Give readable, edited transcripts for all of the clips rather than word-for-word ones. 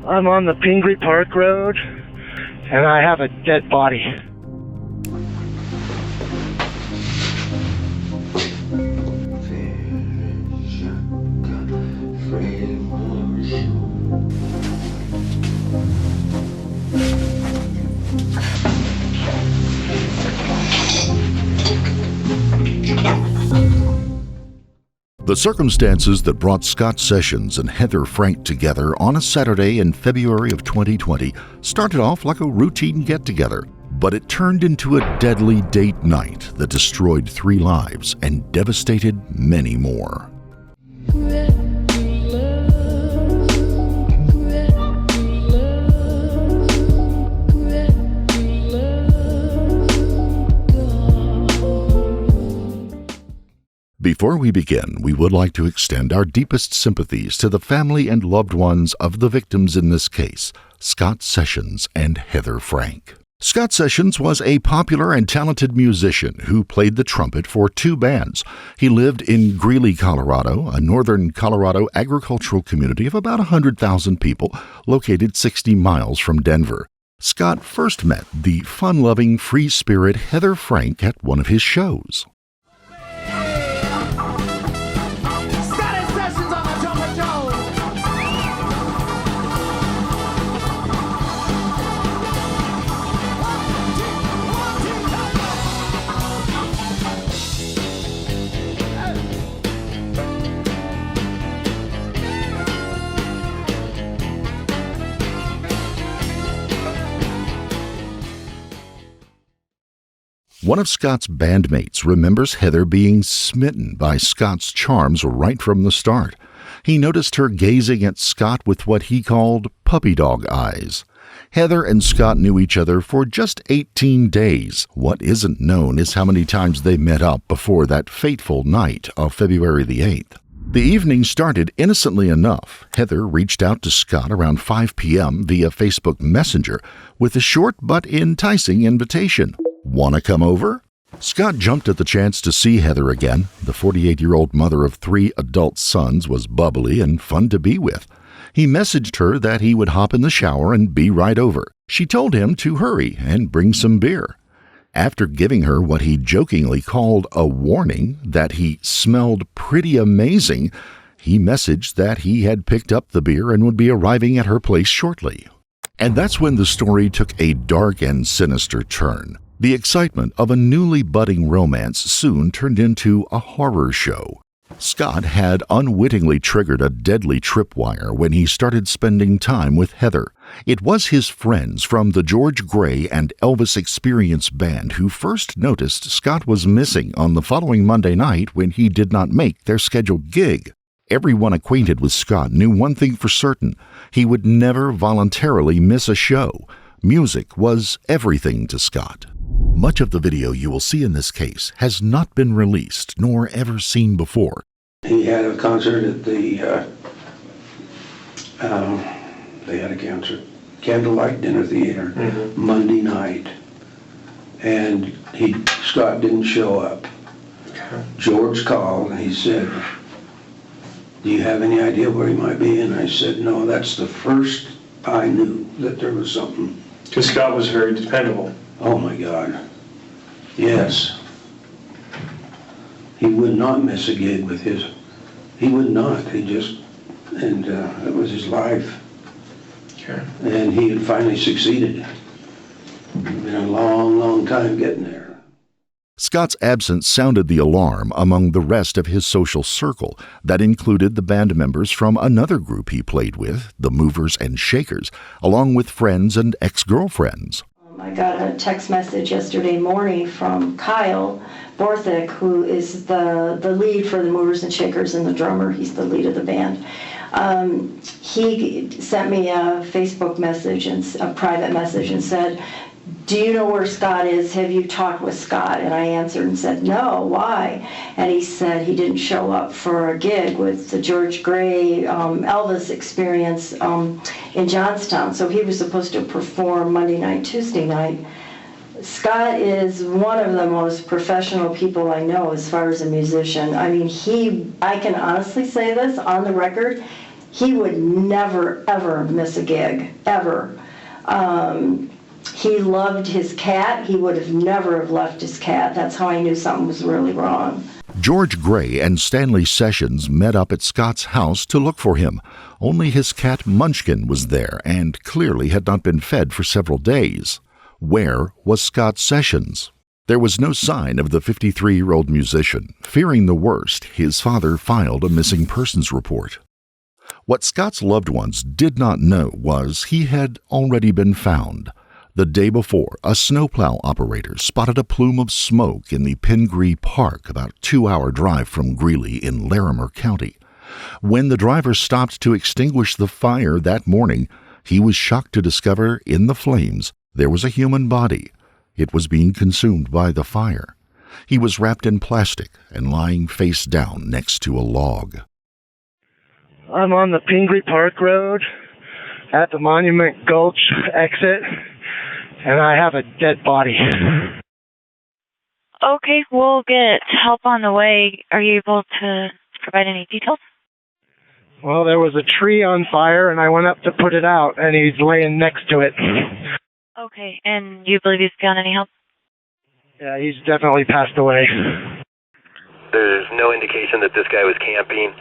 I'm on the Pingree Park Road, and I have a dead body. The circumstances that brought Scott Sessions and Heather Frank together on a Saturday in February of 2020 started off like a routine get-together, but it turned into a deadly date night that destroyed 3 lives and devastated many more. Before we begin, we would like to extend our deepest sympathies to the family and loved ones of the victims in this case, Scott Sessions and Heather Frank. Scott Sessions was a popular and talented musician who played the trumpet for 2 bands. He lived in Greeley, Colorado, a northern Colorado agricultural community of about 100,000 people, located 60 miles from Denver. Scott first met the fun-loving, free-spirit Heather Frank at one of his shows. One of Scott's bandmates remembers Heather being smitten by Scott's charms right from the start. He noticed her gazing at Scott with what he called puppy dog eyes. Heather and Scott knew each other for just 18 days. What isn't known is how many times they met up before that fateful night of February the 8th. The evening started innocently enough. Heather reached out to Scott around 5 p.m. via Facebook Messenger with a short but enticing invitation. "Wanna come over?" Scott jumped at the chance to see Heather again. The 48-year-old mother of 3 adult sons was bubbly and fun to be with. He messaged her that he would hop in the shower and be right over. She told him to hurry and bring some beer. After giving her what he jokingly called a warning that he smelled pretty amazing, he messaged that he had picked up the beer and would be arriving at her place shortly. And that's when the story took a dark and sinister turn. The excitement of a newly budding romance soon turned into a horror show. Scott had unwittingly triggered a deadly tripwire when he started spending time with Heather. It was his friends from the George Gray and Elvis Experience band who first noticed Scott was missing on the following Monday night when he did not make their scheduled gig. Everyone acquainted with Scott knew one thing for certain: he would never voluntarily miss a show. Music was everything to Scott. Much of the video you will see in this case has not been released nor ever seen before. He had a concert at they had a candlelight dinner theater Monday night, and Scott didn't show up. Okay. George called and he said, "Do you have any idea where he might be?" And I said, "No, that's the first I knew that there was something." Because Scott was very dependable. Oh my God. Yes. He would not miss a gig with he would not. It was his life. Okay. And he had finally succeeded. It's been a long, long time getting there. Scott's absence sounded the alarm among the rest of his social circle. That included the band members from another group he played with, the Movers and Shakers, along with friends and ex-girlfriends. I got a text message yesterday morning from Kyle Borthwick, who is the lead for the Movers and Shakers and the drummer. He's the lead of the band. He sent me a Facebook message, and a private message, and said, "Do you know where Scott is? Have you talked with Scott?" And I answered and said, "No, why?" And he said he didn't show up for a gig with the George Gray Elvis Experience in Johnstown. So he was supposed to perform Monday night, Tuesday night. Scott is one of the most professional people I know as far as a musician. I mean, I can honestly say this on the record, He would never, ever miss a gig, ever. He loved his cat. He would have never have left his cat. That's how I knew something was really wrong. George Gray and Stanley Sessions met up at Scott's house to look for him. Only his cat Munchkin was there and clearly had not been fed for several days. Where was Scott Sessions? There was no sign of the 53-year-old musician. Fearing the worst, his father filed a missing persons report. What Scott's loved ones did not know was he had already been found. The day before, a snowplow operator spotted a plume of smoke in the Pingree Park, about a 2-hour drive from Greeley in Larimer County. When the driver stopped to extinguish the fire that morning, he was shocked to discover in the flames there was a human body. It was being consumed by the fire. He was wrapped in plastic and lying face down next to a log. I'm on the Pingree Park Road at the Monument Gulch exit, and I have a dead body. Okay, we'll get help on the way. Are you able to provide any details? Well, there was a tree on fire, and I went up to put it out, and he's laying next to it. Okay, and you believe he's found any help? Yeah, he's definitely passed away. There's no indication that this guy was camping.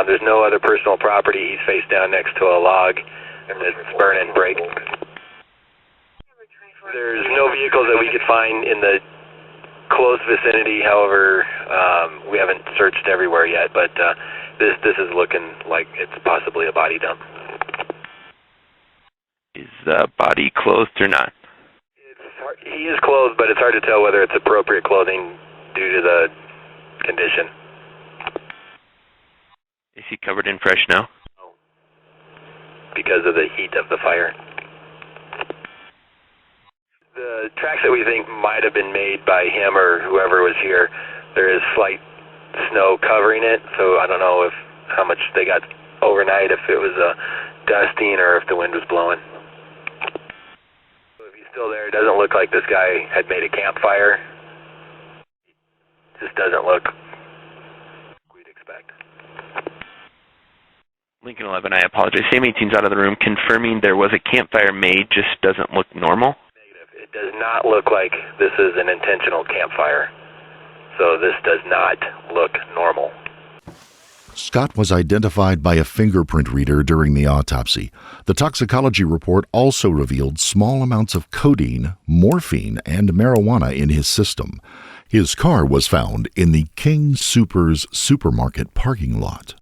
There's no other personal property. He's face down next to a log, and it's burning bright. There's no vehicles that we could find in the close vicinity. However, we haven't searched everywhere yet, but this is looking like it's possibly a body dump. Is the body clothed or not? He is clothed, but it's hard to tell whether it's appropriate clothing due to the condition. Is he covered in fresh snow? No, because of the heat of the fire. The tracks that we think might have been made by him or whoever was here, there is slight snow covering it, so I don't know how much they got overnight, if it was dusting or if the wind was blowing. So if he's still there, it doesn't look like this guy had made a campfire. It just doesn't look like we'd expect. Lincoln 11, I apologize. Same 18's out of the room, confirming there was a campfire made, just doesn't look normal. It does not look like this is an intentional campfire, so this does not look normal. Scott was identified by a fingerprint reader during the autopsy. The toxicology report also revealed small amounts of codeine, morphine, and marijuana in his system. His car was found in the King Soopers supermarket parking lot.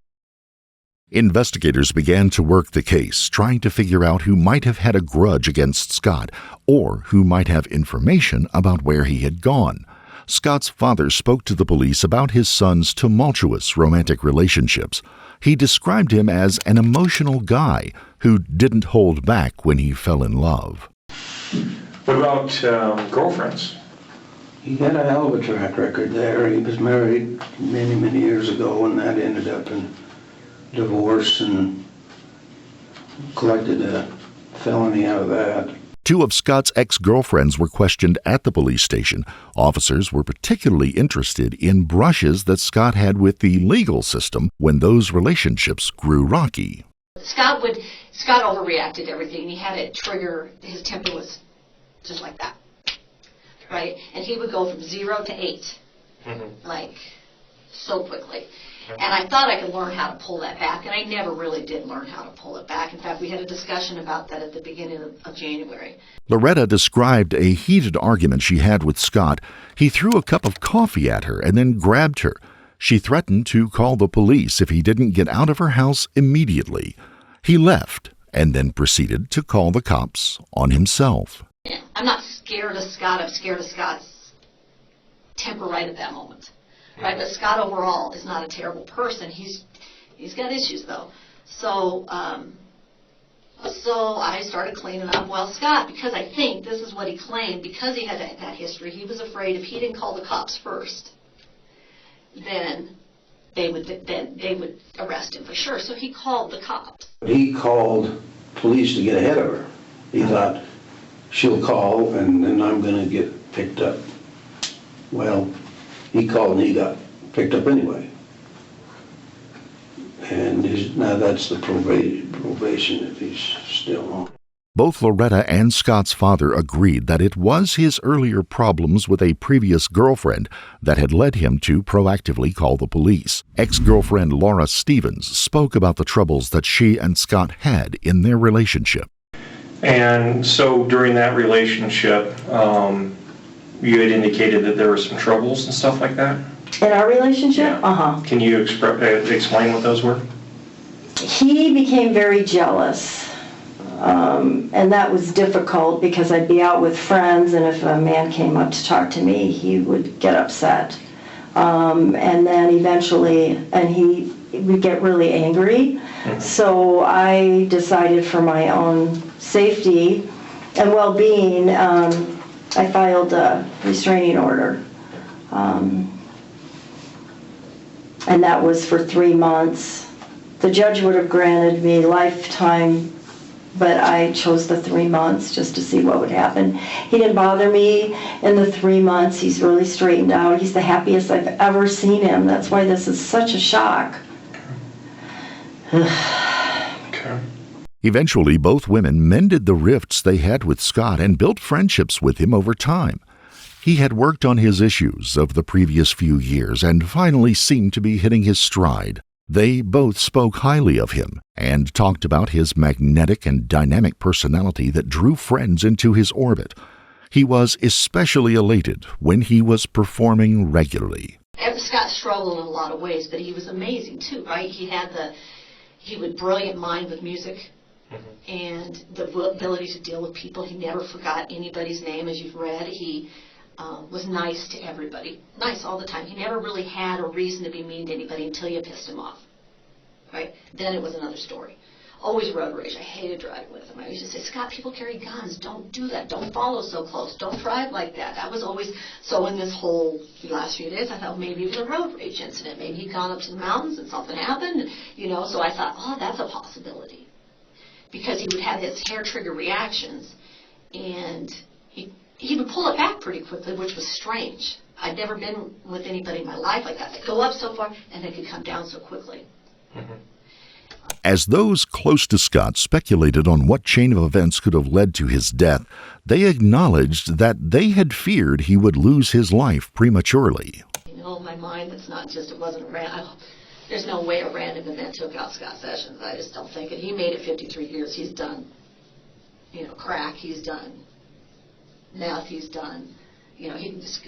Investigators began to work the case, trying to figure out who might have had a grudge against Scott or who might have information about where he had gone. Scott's father spoke to the police about his son's tumultuous romantic relationships. He described him as an emotional guy who didn't hold back when he fell in love. What about girlfriends? He had a hell of a track record there. He was married many, many years ago, and that ended up in divorce, and collected a felony out of that. 2 of Scott's ex-girlfriends were questioned at the police station. Officers were particularly interested in brushes that Scott had with the legal system when those relationships grew rocky. Scott overreacted to everything. He had it trigger, his temper was just like that, right? And he would go from 0 to 8, like so quickly. And I thought I could learn how to pull that back, and I never really did learn how to pull it back. In fact, we had a discussion about that at the beginning of January. Loretta described a heated argument she had with Scott. He threw a cup of coffee at her and then grabbed her. She threatened to call the police if he didn't get out of her house immediately. He left and then proceeded to call the cops on himself. I'm not scared of Scott. I'm scared of Scott's temper right at that moment. Right, but Scott overall is not a terrible person. He's got issues though. So I started cleaning up. Well, Scott, because I think this is what he claimed, because he had that history, he was afraid if he didn't call the cops first, then they would arrest him for sure. So he called the cops. He called police to get ahead of her. He thought, she'll call and then I'm going to get picked up. Well, he called and he got picked up anyway. And now that's the probation that he's still on. Both Loretta and Scott's father agreed that it was his earlier problems with a previous girlfriend that had led him to proactively call the police. Ex-girlfriend Laura Stevens spoke about the troubles that she and Scott had in their relationship. And so during that relationship, you had indicated that there were some troubles and stuff like that? In our relationship? Yeah. Uh-huh. Can you explain what those were? He became very jealous. And that was difficult because I'd be out with friends, and if a man came up to talk to me, he would get upset. And then eventually, and he would get really angry. Mm-hmm. So I decided for my own safety and well-being, I filed a restraining order. And that was for 3 months. The judge would have granted me lifetime, but I chose the 3 months just to see what would happen. He didn't bother me in the 3 months. He's really straightened out. He's the happiest I've ever seen him. That's why this is such a shock. Okay. Eventually, both women mended the rifts they had with Scott and built friendships with him over time. He had worked on his issues of the previous few years and finally seemed to be hitting his stride. They both spoke highly of him and talked about his magnetic and dynamic personality that drew friends into his orbit. He was especially elated when he was performing regularly. Scott struggled in a lot of ways, but he was amazing too, right? He was brilliant mind with music. Mm-hmm. And the ability to deal with people. He never forgot anybody's name, as you've read. He was nice to everybody, nice all the time. He never really had a reason to be mean to anybody until you pissed him off, right? Then it was another story. Always road rage. I hated driving with him. I used to say, Scott, people carry guns. Don't do that. Don't follow so close. Don't drive like that. That was always, so in this whole last few days, I thought maybe it was a road rage incident. Maybe he'd gone up to the mountains and something happened, so I thought, oh, that's a possibility. Because he would have his hair trigger reactions, and he would pull it back pretty quickly, which was strange. I'd never been with anybody in my life like that. They'd go up so far, and they could come down so quickly. Mm-hmm. As those close to Scott speculated on what chain of events could have led to his death, they acknowledged that they had feared he would lose his life prematurely. In my mind, it wasn't there's no way a random event took out Scott Sessions. I just don't think it. He made it 53 years. He's done, crack. He's done meth. He's done,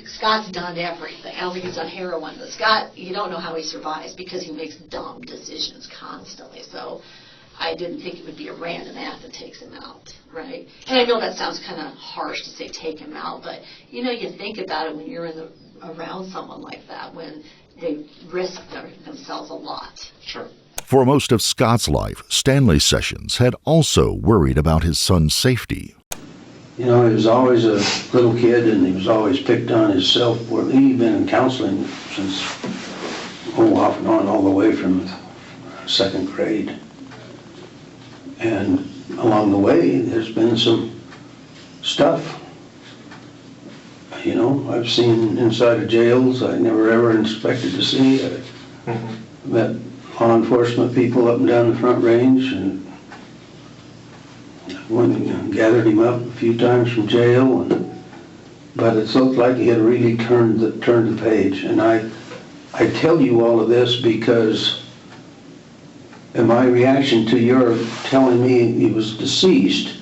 Scott's done everything. I don't think he's done heroin, but Scott, you don't know how he survives because he makes dumb decisions constantly. So I didn't think it would be a random act that takes him out, right? And I know that sounds kind of harsh to say take him out, but, you think about it when you're around someone like that, when they risk themselves a lot. Sure. For most of Scott's life, Stanley Sessions had also worried about his son's safety. He was always a little kid, and he was always picked on his self-worth. He'd been in counseling since, off and on, all the way from 2nd grade. And along the way, there's been some stuff. I've seen inside of jails I never ever expected to see. I met law enforcement people up and down the Front Range, and went and gathered him up a few times from jail. But it looked like he had really turned the page. And I tell you all of this because in my reaction to your telling me he was deceased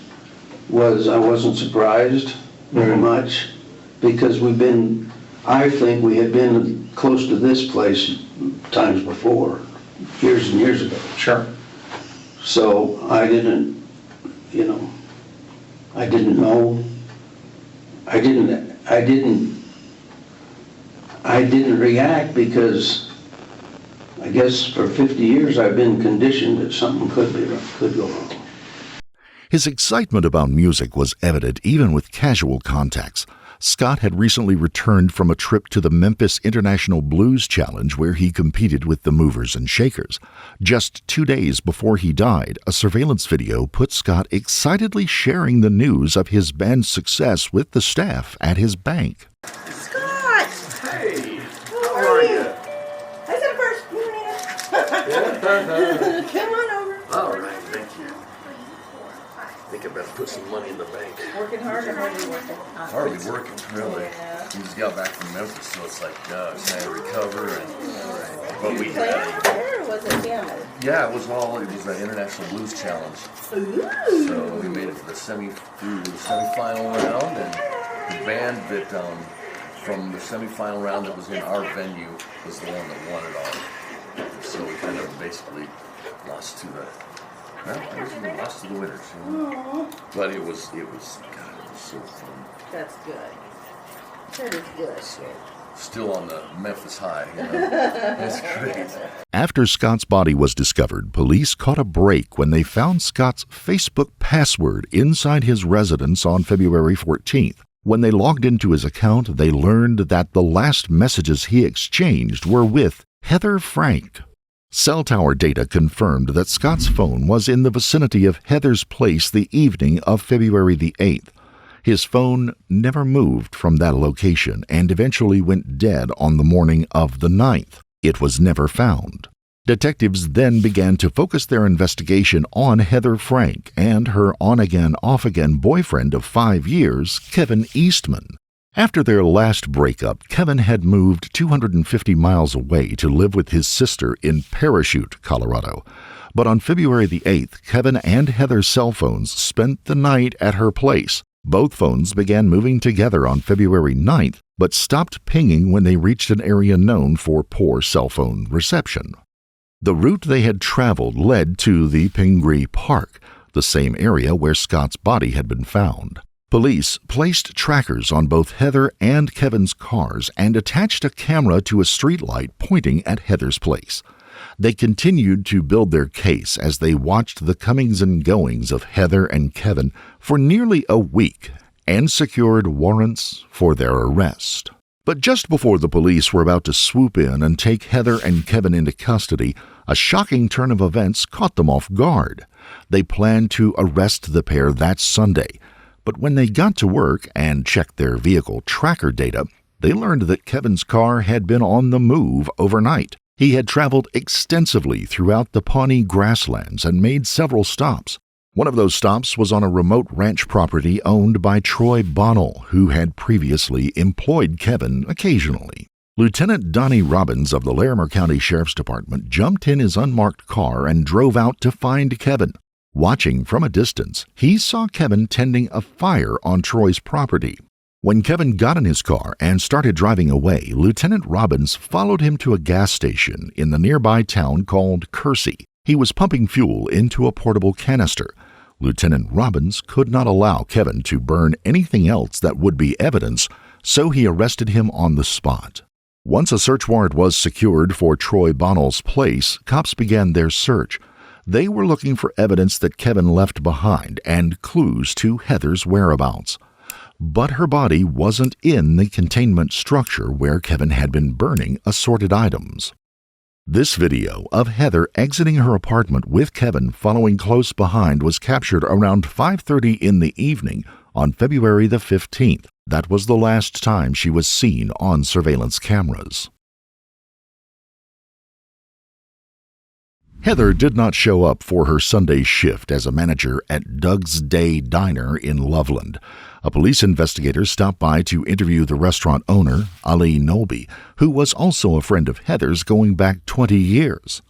I wasn't surprised very much. Because I think we had been close to this place times before, years and years ago. Sure. So I didn't know. I didn't react because I guess for 50 years I've been conditioned that something could go wrong. His excitement about music was evident even with casual contacts. Scott had recently returned from a trip to the Memphis International Blues Challenge where he competed with the Movers and Shakers. Just 2 days before he died, a surveillance video put Scott excitedly sharing the news of his band's success with the staff at his bank. Scott! Hey! How are you? I said first. Come on over. All right, thank you. I think I better put some money in the bank. Working hard or hardly working? Hardly working, really. Yeah. We just got back from Memphis, so it's like, trying to recover. But we Playing there, or was it family? Yeah, it was an International Blues Challenge. Ooh. So we made it to the semifinal round, and the band that from the semifinal round that was in our venue was the one that won it all. So we kind of basically lost to the winners. You know? But it was so fun. That's good. That is good. So still on the Memphis high, you know. That's great. After Scott's body was discovered, police caught a break when they found Scott's Facebook password inside his residence on February 14th. When they logged into his account, they learned that the last messages he exchanged were with Heather Frank. Cell tower data confirmed that Scott's phone was in the vicinity of Heather's place the evening of February the 8th. His phone never moved from that location and eventually went dead on the morning of the 9th. It was never found. Detectives then began to focus their investigation on Heather Frank and her on-again, off-again boyfriend of 5 years, Kevin Eastman. After their last breakup, Kevin had moved 250 miles away to live with his sister in Parachute, Colorado. But on February the 8th, Kevin and Heather's cell phones spent the night at her place. Both phones began moving together on February 9th, but stopped pinging when they reached an area known for poor cell phone reception. The route they had traveled led to the Pingree Park, the same area where Scott's body had been found. Police placed trackers on both Heather and Kevin's cars and attached a camera to a streetlight pointing at Heather's place. They continued to build their case as they watched the comings and goings of Heather and Kevin for nearly a week and secured warrants for their arrest. But just before the police were about to swoop in and take Heather and Kevin into custody, a shocking turn of events caught them off guard. They planned to arrest the pair that Sunday, but when they got to work and checked their vehicle tracker data, they learned that Kevin's car had been on the move overnight. He had traveled extensively throughout the Pawnee grasslands and made several stops. One of those stops was on a remote ranch property owned by Troy Bonnell, who had previously employed Kevin occasionally. Lieutenant Donnie Robbins of the Larimer County Sheriff's Department jumped in his unmarked car and drove out to find Kevin. Watching from a distance, he saw Kevin tending a fire on Troy's property. When Kevin got in his car and started driving away, Lieutenant Robbins followed him to a gas station in the nearby town called Kersey. He was pumping fuel into a portable canister. Lieutenant Robbins could not allow Kevin to burn anything else that would be evidence, so he arrested him on the spot. Once a search warrant was secured for Troy Bonnell's place, cops began their search. They were looking for evidence that Kevin left behind and clues to Heather's whereabouts. But her body wasn't in the containment structure where Kevin had been burning assorted items. This video of Heather exiting her apartment with Kevin following close behind was captured around 5:30 in the evening on February the 15th. That was the last time she was seen on surveillance cameras. Heather did not show up for her Sunday shift as a manager at Doug's Day Diner in Loveland. A police investigator stopped by to interview the restaurant owner, Ali Nolby, who was also a friend of Heather's going back 20 years.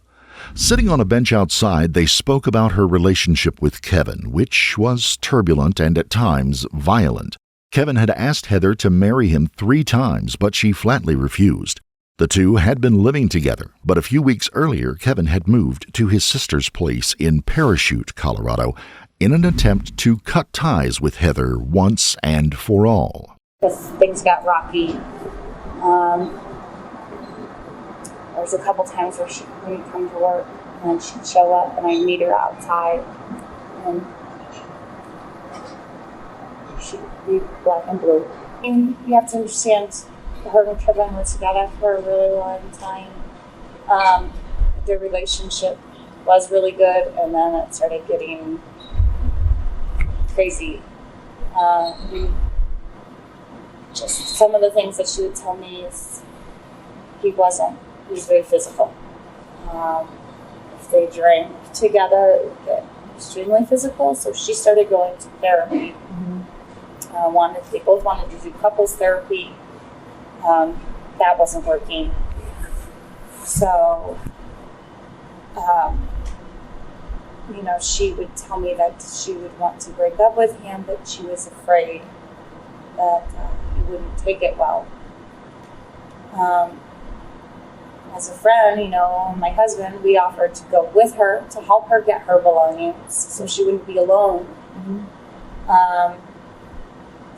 Sitting on a bench outside, they spoke about her relationship with Kevin, which was turbulent and at times violent. Kevin had asked Heather to marry him 3 times, but she flatly refused. The two had been living together, but a few weeks earlier, Kevin had moved to his sister's place in Parachute, Colorado, in an attempt to cut ties with Heather once and for all. Because things got rocky. There was a couple times where she wouldn't come to work, and then she'd show up, and I'd meet her outside, and she'd be black and blue. And you have to understand, her and Kevin were together for a really long time. Their relationship was really good, and then it started getting crazy. Just some of the things that she would tell me is he was very physical. they drank together, it would get extremely physical. So she started going to therapy. They both wanted to do couples therapy. That wasn't working. So, she would tell me that she would want to break up with him, but she was afraid that he wouldn't take it well. As a friend, my husband, we offered to go with her to help her get her belongings so she wouldn't be alone.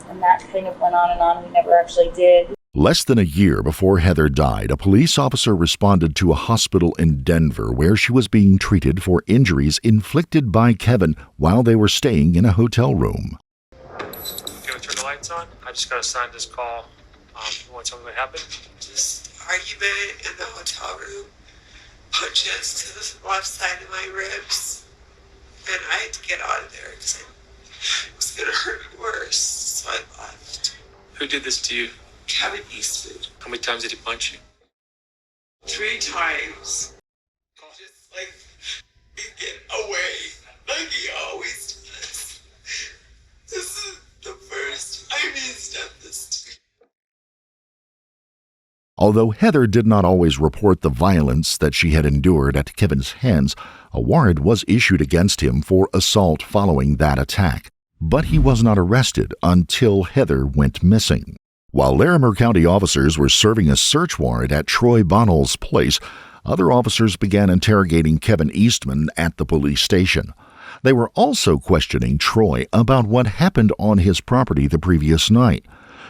And that kind of went on and on. We never actually did. Less than a year before Heather died, a police officer responded to a hospital in Denver where she was being treated for injuries inflicted by Kevin while they were staying in a hotel room. Can we turn the lights on? I just got assigned this call. You want something to happen? Just argument in the hotel room, punches to the left side of my ribs, and I had to get out of there because it was going to hurt me worse, so I left. Who did this to you? Kevin Eastwood. How many times did he punch you? 3 times. Just get away, like he always does. This is the first time he's done this to me. Although Heather did not always report the violence that she had endured at Kevin's hands, a warrant was issued against him for assault following that attack. But he was not arrested until Heather went missing. While Larimer County officers were serving a search warrant at Troy Bonnell's place, other officers began interrogating Kevin Eastman at the police station. They were also questioning Troy about what happened on his property the previous night.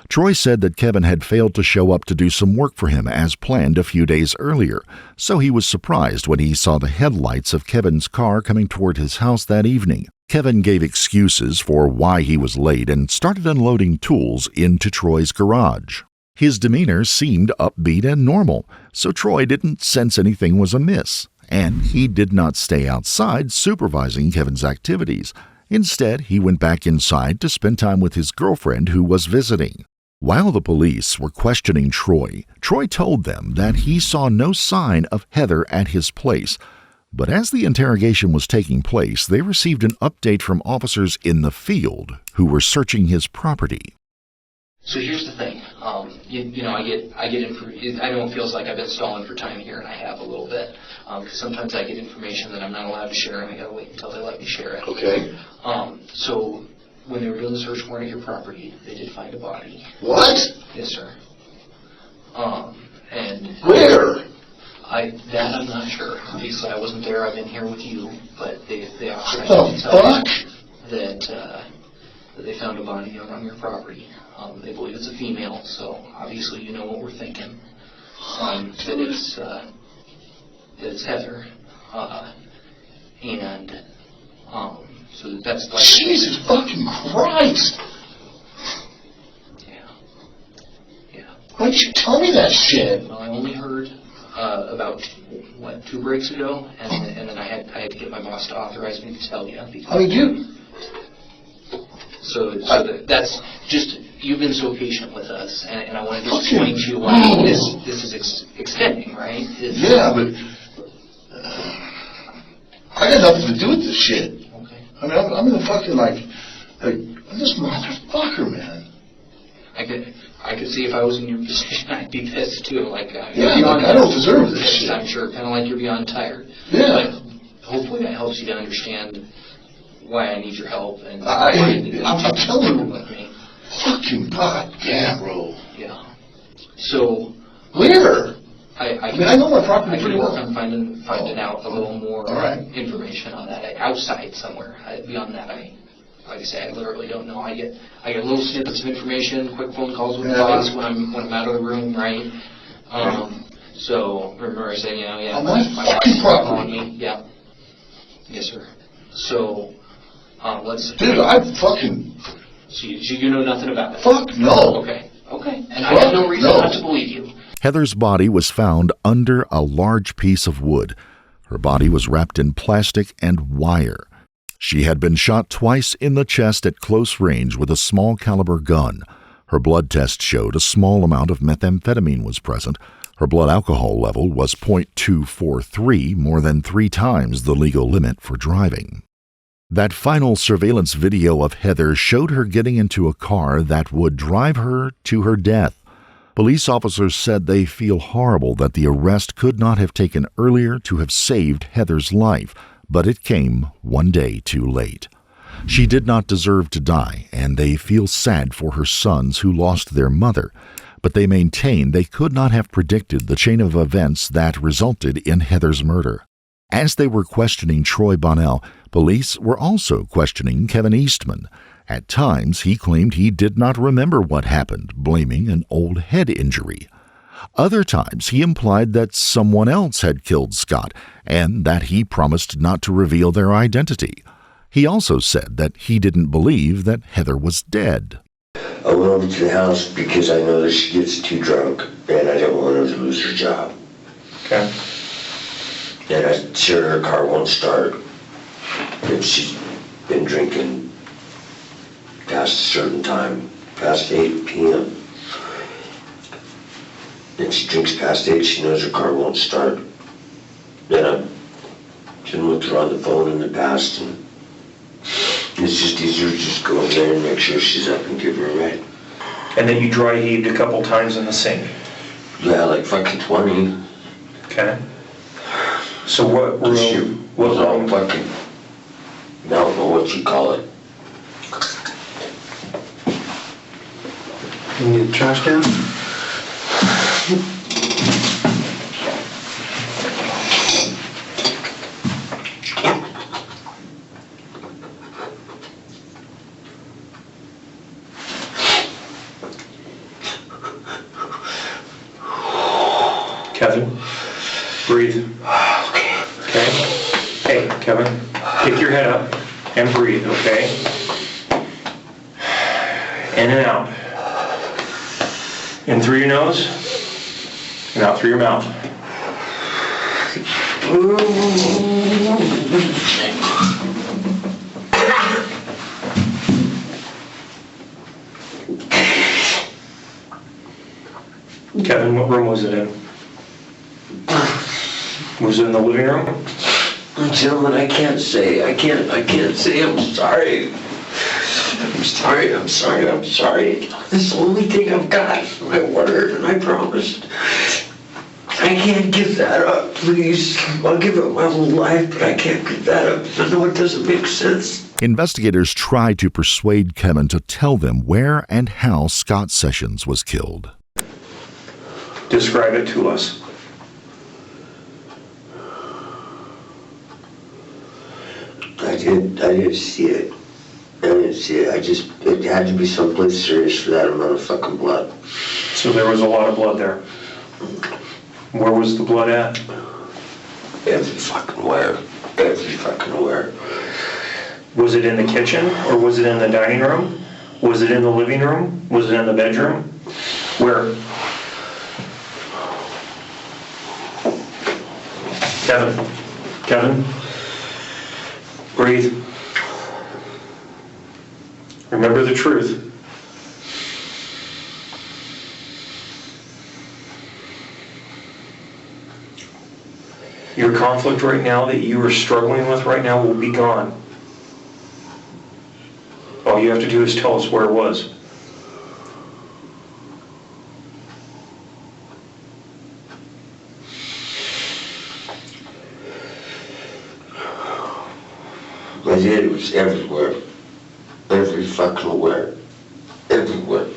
Troy said that Kevin had failed to show up to do some work for him as planned a few days earlier, so he was surprised when he saw the headlights of Kevin's car coming toward his house that evening. Kevin gave excuses for why he was late and started unloading tools into Troy's garage. His demeanor seemed upbeat and normal, so Troy didn't sense anything was amiss, and he did not stay outside supervising Kevin's activities. Instead, he went back inside to spend time with his girlfriend who was visiting. While the police were questioning Troy told them that he saw no sign of Heather at his place. But as the interrogation was taking place, they received an update from officers in the field who were searching his property. So here's the thing, I know it feels like I've been stalling for time here, and I have a little bit, because sometimes I get information that I'm not allowed to share, and I gotta wait until they let me share it. Okay. So when they were doing the search warrant at your property, they did find a body. What? Yes, sir. And Where? That I'm not sure. Obviously, I wasn't there. I've been here with you, but they authorized What me the to tell fuck? you that they found a body out on your property. They believe it's a female, so obviously you know what we're thinking. That it's Heather, so that's like Jesus fucking Christ! Yeah. Why didn't you tell me that shit? Well, I only heard about 2 breaks ago, and then I had to get my boss to authorize me to tell you. Dude. So that's just, you've been so patient with us, and I wanted to explain to you why this is extending, right? Yeah, but I got nothing to do with this shit. Okay. I mean, I'm in the fucking I'm this motherfucker, man. I could see if I was in your position, I'd be pissed too. I don't deserve this shit. I'm sure, kind of like you're beyond tired. Yeah. But hopefully that helps you to understand why I need your help, and I'm telling you, with me. Fucking goddamn, bro. Yeah. So where? I know my property I pretty can work well. on finding out a little more information on that outside somewhere. Beyond that, like I say, I literally don't know. I get little snippets of information, quick phone calls with the boss when I'm out of the room, right? So remember I said, on my fucking property. Me. Yeah. Yes, sir. So let's. Dude, I fucking. So you know nothing about it? Fuck no. Okay. And I have no reason not to believe you. Heather's body was found under a large piece of wood. Her body was wrapped in plastic and wire. She had been shot twice in the chest at close range with a small caliber gun. Her blood test showed a small amount of methamphetamine was present. Her blood alcohol level was .243, more than 3 times the legal limit for driving. That final surveillance video of Heather showed her getting into a car that would drive her to her death. Police officers said they feel horrible that the arrest could not have taken earlier to have saved Heather's life, but it came one day too late. She did not deserve to die, and they feel sad for her sons who lost their mother, but they maintain they could not have predicted the chain of events that resulted in Heather's murder. As they were questioning Troy Bonnell, police were also questioning Kevin Eastman. At times, he claimed he did not remember what happened, blaming an old head injury. Other times, he implied that someone else had killed Scott and that he promised not to reveal their identity. He also said that he didn't believe that Heather was dead. I went over to the house because I know that she gets too drunk and I don't want her to lose her job. Okay. And I'm sure her car won't start if she's been drinking past a certain time, past 8 p.m. If she drinks past 8, she knows her car won't start. Then I've been with her on the phone in the past, and it's just easier to just go over there and make sure she's up and give her a ride. And then you dry heaved a couple times in the sink? Yeah, like fucking 20. Okay. So what room? She was all fucking, I don't know what you call it. Can you get the trash can? Kevin, breathe. Okay? Hey, Kevin, pick your head up and breathe, okay? In and out. In through your nose, and out through your mouth. Kevin, what room was it in? Was it in the living room? Gentlemen, I can't say. I can't say I'm sorry. I'm sorry. This is the only thing I've got. My word, and I promised. I can't give that up, please. I'll give up my whole life, but I can't give that up. I know it doesn't make sense. Investigators tried to persuade Kevin to tell them where and how Scott Sessions was killed. Describe it to us. I didn't see it. It had to be someplace serious for that amount of fucking blood. So there was a lot of blood there. Where was the blood at? Every fucking where. Was it in the kitchen, or was it in the dining room? Was it in the living room? Was it in the bedroom? Where? Kevin, breathe. Remember the truth. Your conflict right now that you are struggling with right now will be gone. All you have to do is tell us where it was. I did. It was everywhere. Every fucking where. Everywhere.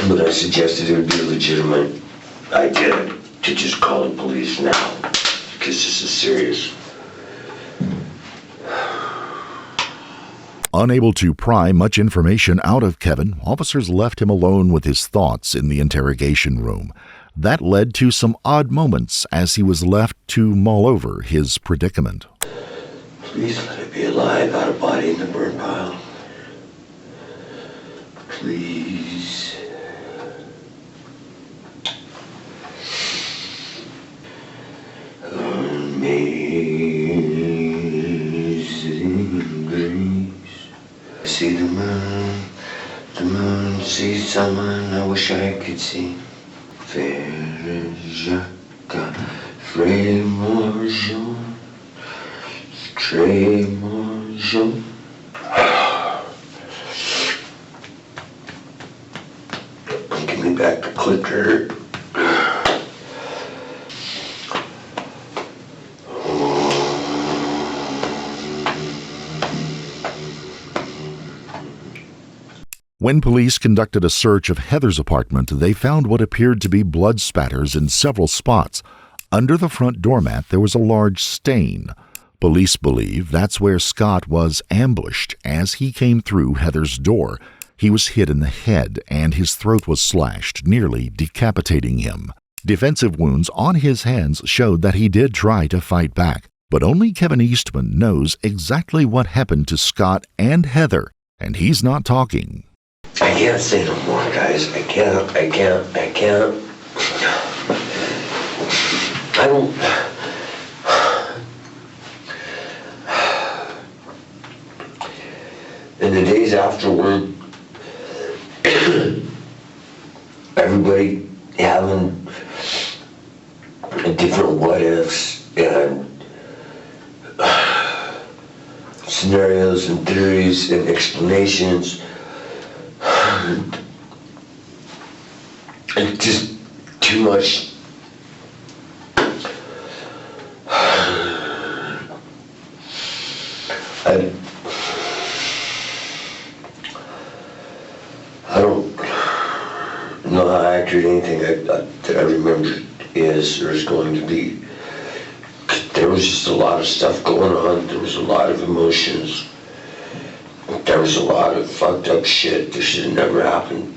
But I suggested it would be a legitimate idea to just call the police now, because this is serious. Unable to pry much information out of Kevin, officers left him alone with his thoughts in the interrogation room. That led to some odd moments as he was left to mull over his predicament. Please let it be alive, out of body in the burn pile. Please. Amazing The moon sees someone I wish I could see. Frère Jacques, Frère Marjon, Frère Marjon. Give me back the clicker. When police conducted a search of Heather's apartment, they found what appeared to be blood spatters in several spots. Under the front doormat, there was a large stain. Police believe that's where Scott was ambushed as he came through Heather's door. He was hit in the head and his throat was slashed, nearly decapitating him. Defensive wounds on his hands showed that he did try to fight back, but only Kevin Eastman knows exactly what happened to Scott and Heather, and he's not talking. I can't say no more, guys. I can't. I don't... In the days afterward, everybody having different what-ifs and scenarios and theories and explanations. It's just too much. I don't know how accurate anything that I remember is or is going to be. There was just a lot of stuff going on. There was a lot of emotions. There was a lot of fucked up shit that should have never happening.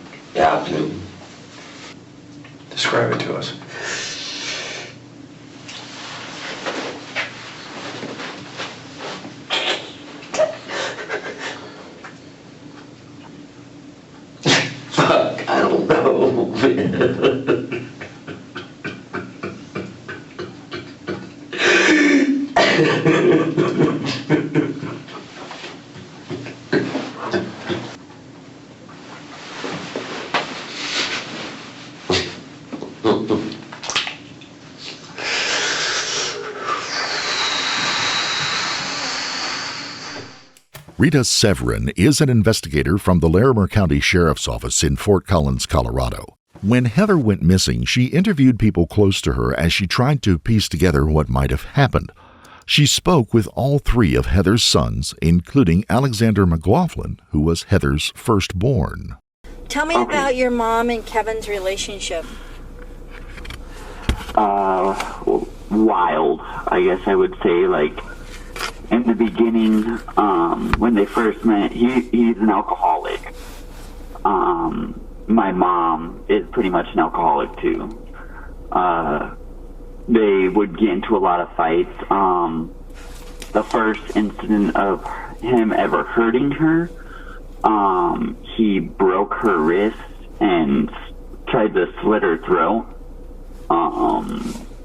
Describe it to us. Fuck, I don't know, man. Rita Severin is an investigator from the Larimer County Sheriff's Office in Fort Collins, Colorado. When Heather went missing, she interviewed people close to her as she tried to piece together what might have happened. She spoke with all three of Heather's sons, including Alexander McLaughlin, who was Heather's firstborn. Tell me about your mom and Kevin's relationship. Wild, I guess I would say. Like, in the beginning, when they first met, he's an alcoholic. My mom is pretty much an alcoholic too. They would get into a lot of fights. The first incident of him ever hurting her, he broke her wrist and tried to slit her throat.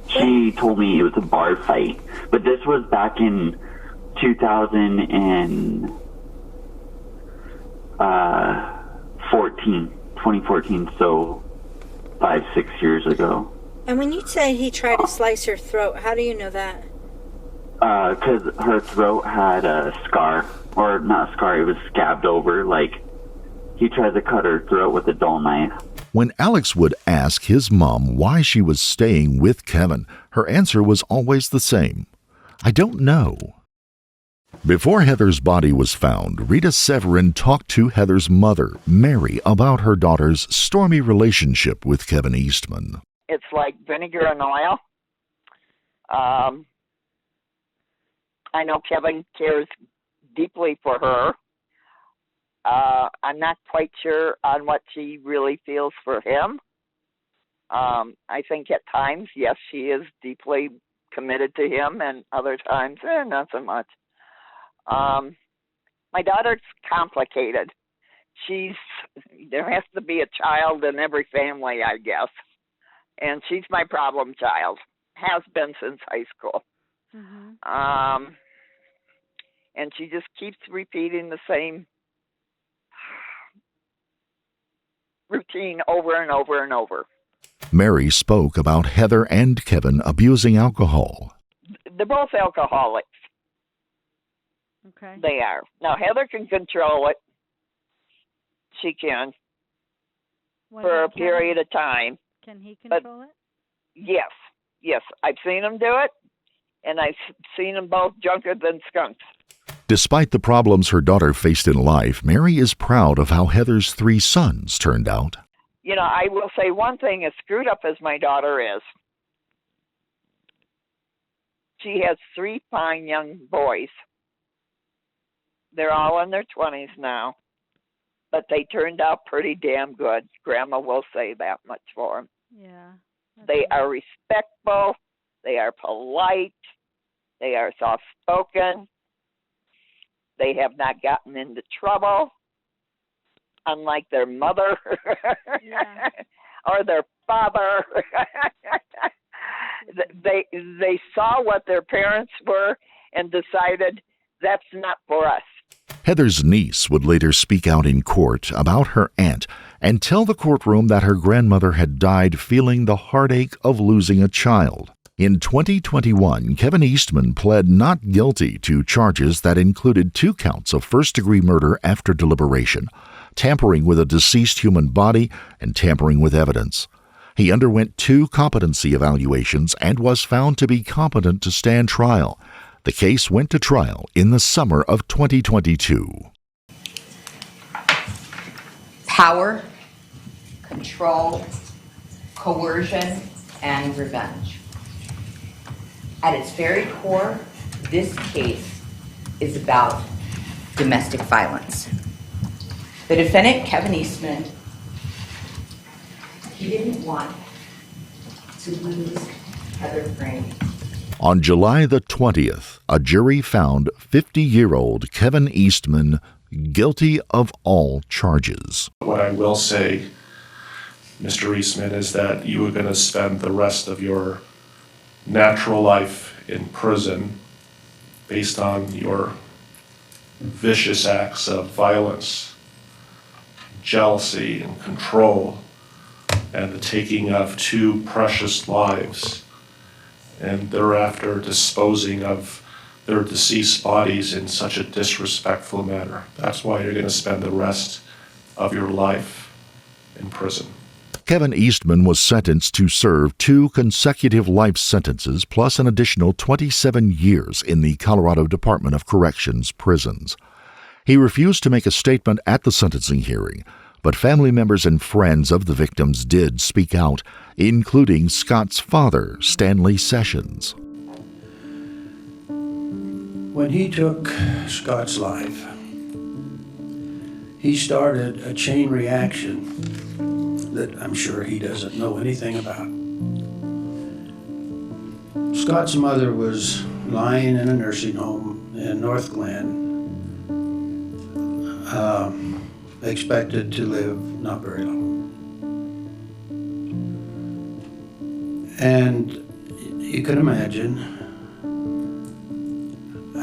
She told me it was a bar fight, but this was back in 2014, so 5-6 years ago. And when you say he tried to slice her throat, how do you know that? Because her throat had a scar, or not a scar, it was scabbed over, like he tried to cut her throat with a dull knife. When Alex would ask his mom why she was staying with Kevin, her answer was always the same: I don't know. Before Heather's body was found, Rita Severin talked to Heather's mother, Mary, about her daughter's stormy relationship with Kevin Eastman. It's like vinegar and oil. I know Kevin cares deeply for her. I'm not quite sure on what she really feels for him. I think at times, yes, she is deeply committed to him, and other times, not so much. My daughter's complicated. There has to be a child in every family, I guess. And she's my problem child. Has been since high school. Mm-hmm. And she just keeps repeating the same routine over and over and over. Mary spoke about Heather and Kevin abusing alcohol. They're both alcoholics. Okay. They are. Now, Heather can control it. She can. What For a about Kevin? period of time. Can he But- control it? Yes. Yes. I've seen them do it, and I've seen them both drunker than skunks. Despite the problems her daughter faced in life, Mary is proud of how Heather's 3 sons turned out. You know, I will say one thing, as screwed up as my daughter is, she has 3 fine young boys. They're all in their 20s now, but they turned out pretty damn good. Grandma will say that much for them. Yeah. They are respectful. They are polite. They are soft-spoken. They have not gotten into trouble, unlike their mother or their father. They saw what their parents were and decided that's not for us. Heather's niece would later speak out in court about her aunt and tell the courtroom that her grandmother had died feeling the heartache of losing a child. In 2021, Kevin Eastman pled not guilty to charges that included 2 counts of first-degree murder after deliberation, tampering with a deceased human body, and tampering with evidence. He underwent 2 competency evaluations and was found to be competent to stand trial. The case went to trial in the summer of 2022. Power, control, coercion, and revenge. At its very core, this case is about domestic violence. The defendant, Kevin Eastman, he didn't want to lose Heather Frame. On July the 20th, a jury found 50-year-old Kevin Eastman guilty of all charges. What I will say, Mr. Eastman, is that you are going to spend the rest of your natural life in prison based on your vicious acts of violence, jealousy, and control, and the taking of 2 precious lives, and thereafter disposing of their deceased bodies in such a disrespectful manner. That's why you're going to spend the rest of your life in prison. Kevin Eastman was sentenced to serve 2 consecutive life sentences plus an additional 27 years in the Colorado Department of Corrections prisons. He refused to make a statement at the sentencing hearing, but family members and friends of the victims did speak out, including Scott's father, Stanley Sessions. When he took Scott's life, he started a chain reaction that I'm sure he doesn't know anything about. Scott's mother was lying in a nursing home in North Glen, expected to live not very long. And you can imagine,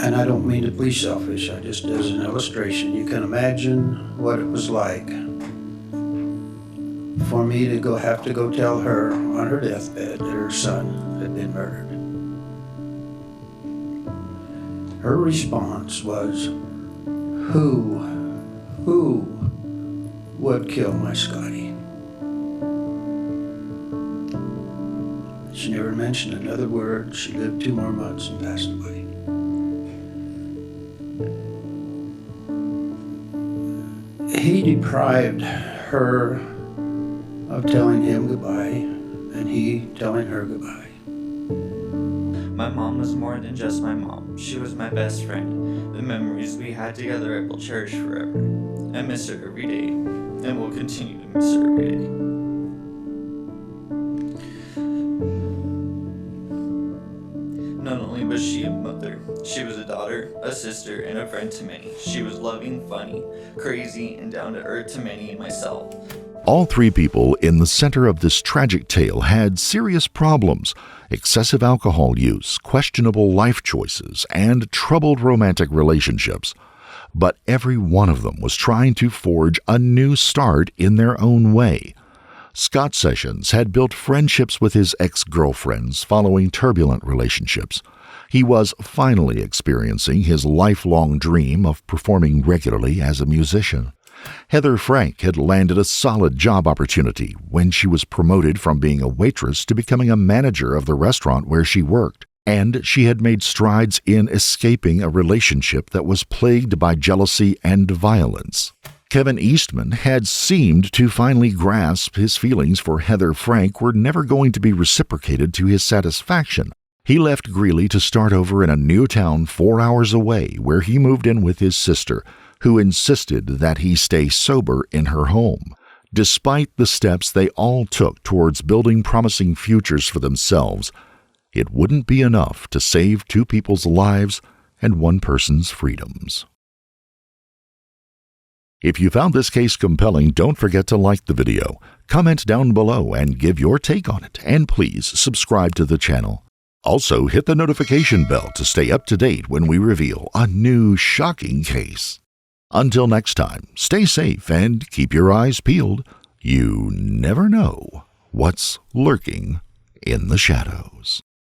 and I don't mean to be selfish, I just as an illustration, you can imagine what it was like for me to have to go tell her on her deathbed that her son had been murdered. Her response was, who would kill my Scotty? She never mentioned another word. She lived 2 more months and passed away. He deprived her of telling him goodbye, and he telling her goodbye. My mom was more than just my mom. She was my best friend. The memories we had together I will cherish forever. I miss her every day, and will continue to miss her every day. Not only was she a mother, she was a daughter, a sister, and a friend to many. She was loving, funny, crazy, and down to earth to many and myself. All 3 people in the center of this tragic tale had serious problems: excessive alcohol use, questionable life choices, and troubled romantic relationships. but every one of them was trying to forge a new start in their own way. Scott Sessions had built friendships with his ex-girlfriends following turbulent relationships. He was finally experiencing his lifelong dream of performing regularly as a musician. Heather Frank had landed a solid job opportunity when she was promoted from being a waitress to becoming a manager of the restaurant where she worked, and she had made strides in escaping a relationship that was plagued by jealousy and violence. Kevin Eastman had seemed to finally grasp his feelings for Heather Frank were never going to be reciprocated to his satisfaction. He left Greeley to start over in a new town 4 hours away, where he moved in with his sister, who insisted that he stay sober in her home. Despite the steps they all took towards building promising futures for themselves, it wouldn't be enough to save 2 people's lives and 1 person's freedoms. If you found this case compelling, don't forget to like the video, comment down below, and give your take on it, and please subscribe to the channel. Also, hit the notification bell to stay up to date when we reveal a new shocking case. Until next time, stay safe and keep your eyes peeled. You never know what's lurking in the shadows.